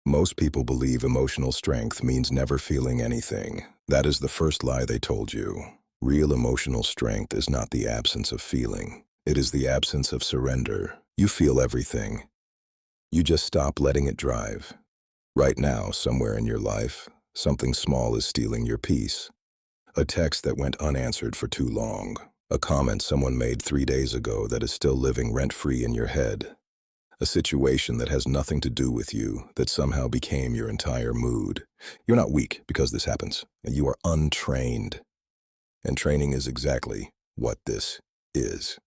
Most people believe emotional strength means never feeling anything. That is the first lie they told you. Real emotional strength is not the absence of feeling. It is the absence of surrender. You feel everything. You just stop letting it drive. Right now, somewhere in your life, something small is stealing your peace. A text that went unanswered for too long. A comment someone made 3 days ago that is still living rent-free in your head. A situation that has nothing to do with you that somehow became your entire mood. You're not weak because this happens. You are untrained. And training is exactly what this is.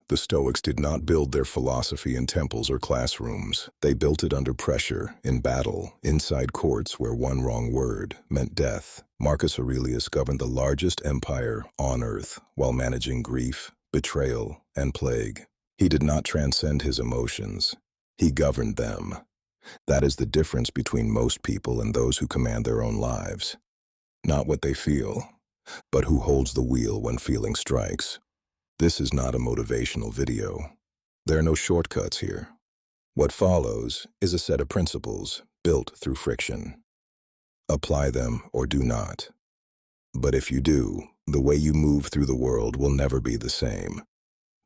The Stoics did not build their philosophy in temples or classrooms. They built it under pressure, in battle, inside courts where one wrong word meant death. Marcus Aurelius governed the largest empire on earth while managing grief, betrayal, and plague. He did not transcend his emotions. He governed them. That is the difference between most people and those who command their own lives. Not what they feel, but who holds the wheel when feeling strikes. This is not a motivational video. There are no shortcuts here. What follows is a set of principles built through friction. Apply them or do not. But if you do, the way you move through the world will never be the same.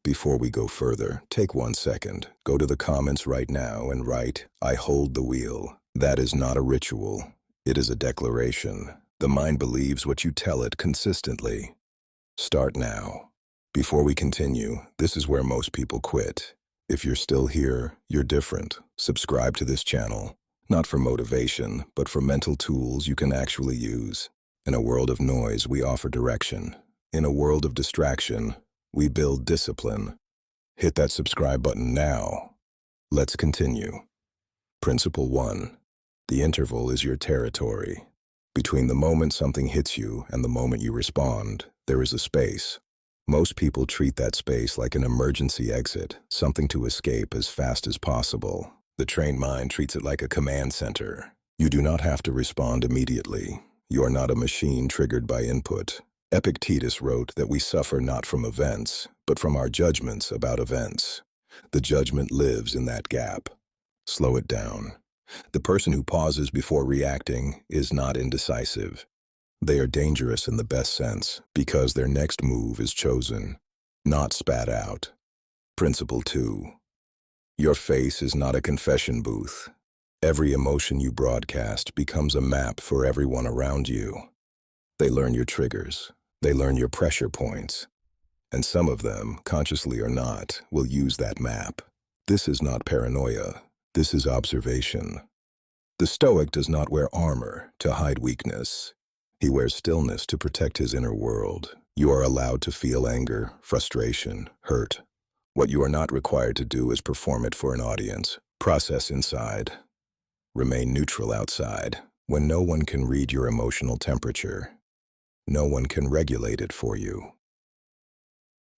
Before we go further, take 1 second, go to the comments right now and write, "I hold the wheel." That is not a ritual. It is a declaration. The mind believes what you tell it consistently. Start now. Before we continue, this is where most people quit. If you're still here, you're different. Subscribe to this channel, not for motivation, but for mental tools you can actually use. In a world of noise, we offer direction. In a world of distraction, we build discipline. Hit that subscribe button now. Let's continue. Principle 1. The interval is your territory. Between the moment something hits you and the moment you respond, there is a space. Most people treat that space like an emergency exit, something to escape as fast as possible. The trained mind treats it like a command center. You do not have to respond immediately. You are not a machine triggered by input. Epictetus wrote that we suffer not from events, but from our judgments about events. The judgment lives in that gap. Slow it down. The person who pauses before reacting is not indecisive. They are dangerous in the best sense because their next move is chosen, not spat out. Principle 2. Your face is not a confession booth. Every emotion you broadcast becomes a map for everyone around you. They learn your triggers. They learn your pressure points. And some of them, consciously or not, will use that map. This is not paranoia. This is observation. The Stoic does not wear armor to hide weakness. He wears stillness to protect his inner world. You are allowed to feel anger, frustration, hurt. What you are not required to do is perform it for an audience. Process inside. Remain neutral outside. When no one can read your emotional temperature, no one can regulate it for you.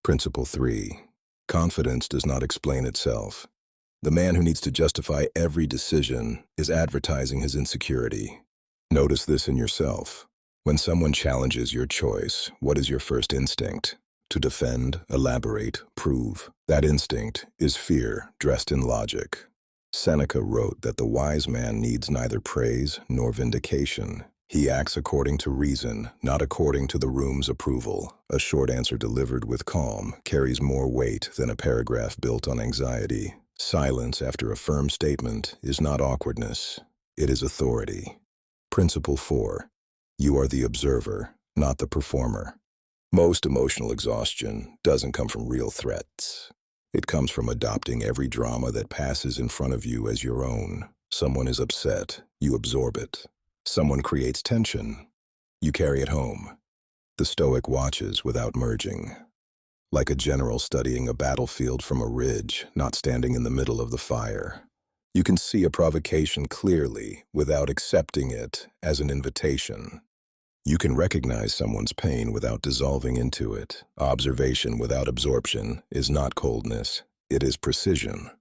Principle 3. Confidence does not explain itself. The man who needs to justify every decision is advertising his insecurity. Notice this in yourself. When someone challenges your choice, what is your first instinct? To defend, elaborate, prove. That instinct is fear dressed in logic. Seneca wrote that the wise man needs neither praise nor vindication. He acts according to reason, not according to the room's approval. A short answer delivered with calm carries more weight than a paragraph built on anxiety. Silence after a firm statement is not awkwardness. It is authority. Principle 4. You are the observer, not the performer. Most emotional exhaustion doesn't come from real threats. It comes from adopting every drama that passes in front of you as your own. Someone is upset, you absorb it. Someone creates tension, you carry it home. The Stoic watches without merging. Like a general studying a battlefield from a ridge, not standing in the middle of the fire. You can see a provocation clearly without accepting it as an invitation. You can recognize someone's pain without dissolving into it. Observation without absorption is not coldness, it is precision.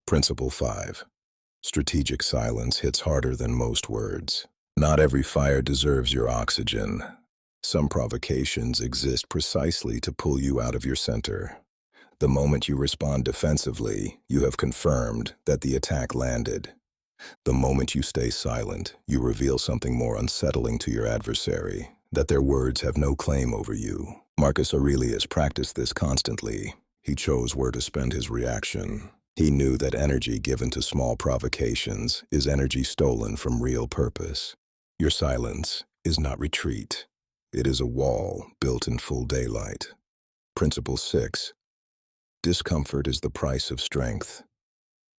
Principle 5. Strategic silence hits harder than most words. Not every fire deserves your oxygen. Some provocations exist precisely to pull you out of your center. The moment you respond defensively, you have confirmed that the attack landed. The moment you stay silent, you reveal something more unsettling to your adversary, that their words have no claim over you. Marcus Aurelius practiced this constantly. He chose where to spend his reaction. He knew that energy given to small provocations is energy stolen from real purpose. Your silence is not retreat. It is a wall built in full daylight. Principle 6. Discomfort is the price of strength.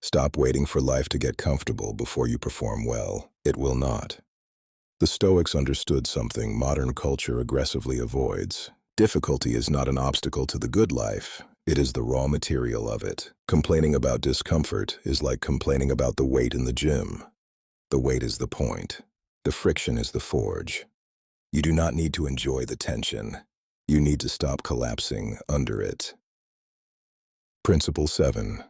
Stop waiting for life to get comfortable before you perform well. It will not. The Stoics understood something modern culture aggressively avoids. Difficulty is not an obstacle to the good life. It is the raw material of it. Complaining about discomfort is like complaining about the weight in the gym. The weight is the point. The friction is the forge. You do not need to enjoy the tension. You need to stop collapsing under it. Principle 7.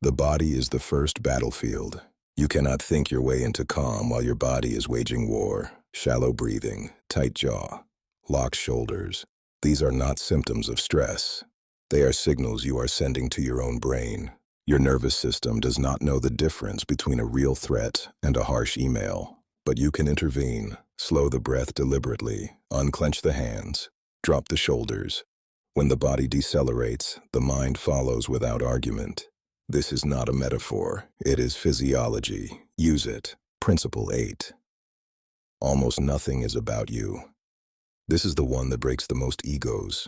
The body is the first battlefield. You cannot think your way into calm while your body is waging war. Shallow breathing, tight jaw, locked shoulders. These are not symptoms of stress. They are signals you are sending to your own brain. Your nervous system does not know the difference between a real threat and a harsh email. But you can intervene. Slow the breath deliberately. Unclench the hands. Drop the shoulders. When the body decelerates, the mind follows without argument. This is not a metaphor. It is physiology. Use it. Principle 8. Almost nothing is about you. This is the one that breaks the most egos.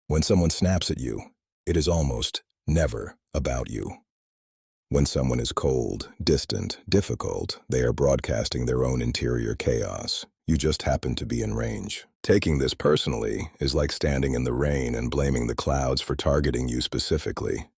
When someone snaps at you, it is almost never about you. When someone is cold, distant, difficult, they are broadcasting their own interior chaos. You just happen to be in range. Taking this personally is like standing in the rain and blaming the clouds for targeting you specifically.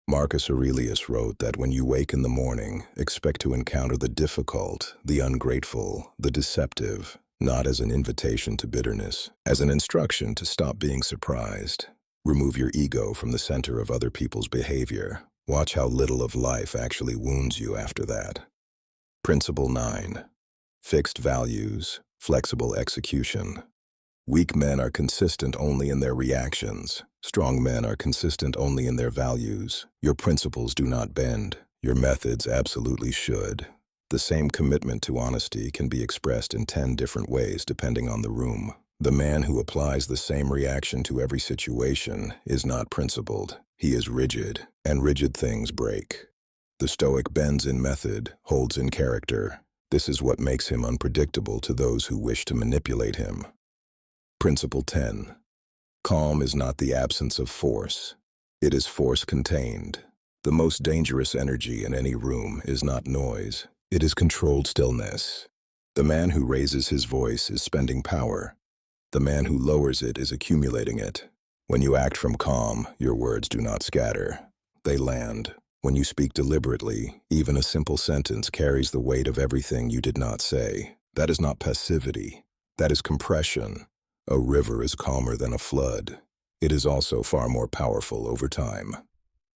Marcus Aurelius wrote that when you wake in the morning, expect to encounter the difficult, the ungrateful, the deceptive, not as an invitation to bitterness, as an instruction to stop being surprised. Remove your ego from the center of other people's behavior. Watch how little of life actually wounds you after that. Principle 9. Fixed values, flexible execution. Weak men are consistent only in their reactions. Strong men are consistent only in their values. Your principles do not bend. Your methods absolutely should. The same commitment to honesty can be expressed in 10 different ways depending on the room. The man who applies the same reaction to every situation is not principled. He is rigid, and rigid things break. The Stoic bends in method, holds in character. This is what makes him unpredictable to those who wish to manipulate him. Principle 10. Calm is not the absence of force. It is force contained. The most dangerous energy in any room is not noise. It is controlled stillness. The man who raises his voice is spending power. The man who lowers it is accumulating it. When you act from calm, your words do not scatter. They land. When you speak deliberately, even a simple sentence carries the weight of everything you did not say. That is not passivity. That is compression. A river is calmer than a flood. It is also far more powerful over time.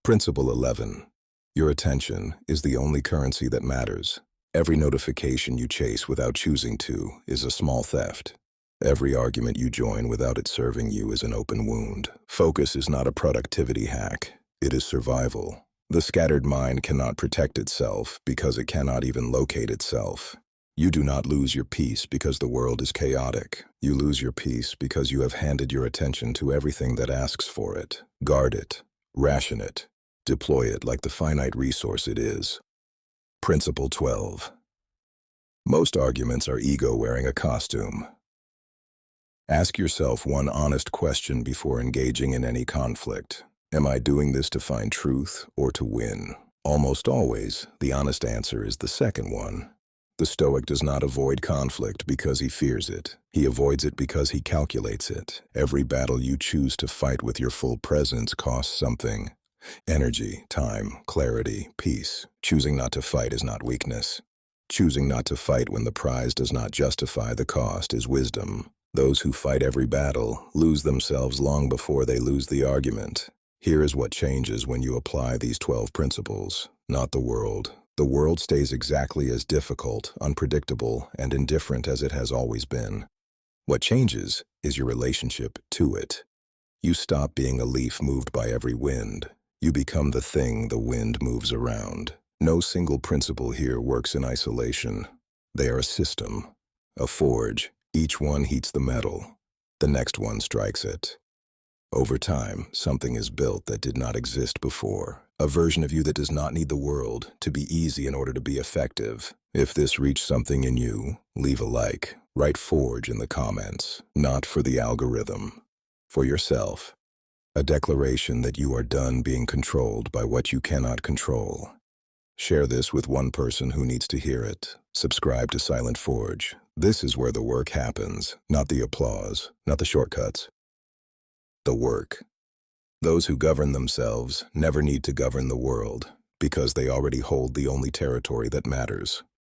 Principle 11. Your attention is the only currency that matters. Every notification you chase without choosing to is a small theft. Every argument you join without it serving you is an open wound. Focus is not a productivity hack. It is survival. The scattered mind cannot protect itself because it cannot even locate itself. You do not lose your peace because the world is chaotic. You lose your peace because you have handed your attention to everything that asks for it. Guard it. Ration it. Deploy it like the finite resource it is. Principle 12. Most arguments are ego wearing a costume. Ask yourself one honest question before engaging in any conflict. Am I doing this to find truth or to win? Almost always, the honest answer is the second one. The Stoic does not avoid conflict because he fears it. He avoids it because he calculates it. Every battle you choose to fight with your full presence costs something. Energy, time, clarity, peace. Choosing not to fight is not weakness. Choosing not to fight when the prize does not justify the cost is wisdom. Those who fight every battle lose themselves long before they lose the argument. Here is what changes when you apply these 12 principles, not the world. The world stays exactly as difficult, unpredictable, and indifferent as it has always been. What changes is your relationship to it. You stop being a leaf moved by every wind. You become the thing the wind moves around. No single principle here works in isolation. They are a system, a forge. Each one heats the metal. The next one strikes it. Over time, something is built that did not exist before. A version of you that does not need the world to be easy in order to be effective. If this reached something in you, leave a like. Write Forge in the comments. Not for the algorithm. For yourself. A declaration that you are done being controlled by what you cannot control. Share this with one person who needs to hear it. Subscribe to Silent Forge. This is where the work happens, not the applause, not the shortcuts. The work. Those who govern themselves never need to govern the world, because they already hold the only territory that matters.